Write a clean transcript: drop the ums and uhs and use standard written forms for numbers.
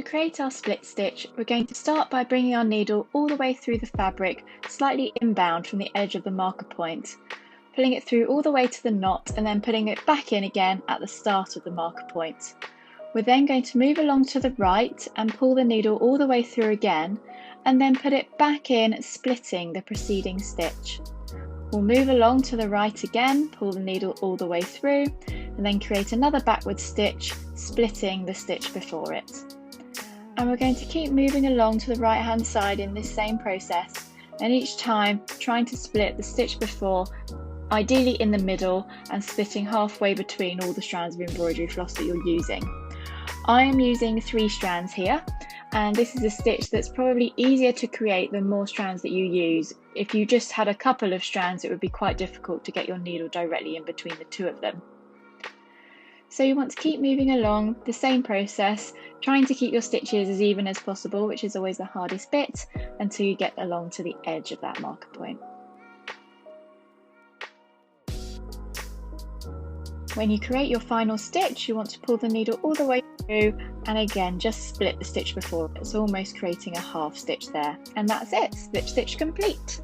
To create our split stitch, we're going to start by bringing our needle all the way through the fabric, slightly inbound from the edge of the marker point, pulling it through all the way to the knot and then putting it back in again at the start of the marker point. We're then going to move along to the right and pull the needle all the way through again and then put it back in, splitting the preceding stitch. We'll move along to the right again, pull the needle all the way through and then create another backward stitch, splitting the stitch before it. And we're going to keep moving along to the right hand side in this same process, and each time trying to split the stitch before, ideally in the middle, and splitting halfway between all the strands of embroidery floss that you're using. I am using 3 strands here, and this is a stitch that's probably easier to create the more strands that you use. If you just had a couple of strands, it would be quite difficult to get your needle directly in between the 2 of them. So you want to keep moving along the same process, trying to keep your stitches as even as possible, which is always the hardest bit, until you get along to the edge of that marker point. When you create your final stitch, you want to pull the needle all the way through and again just split the stitch before. It's almost creating a half stitch there, and that's it, split stitch complete.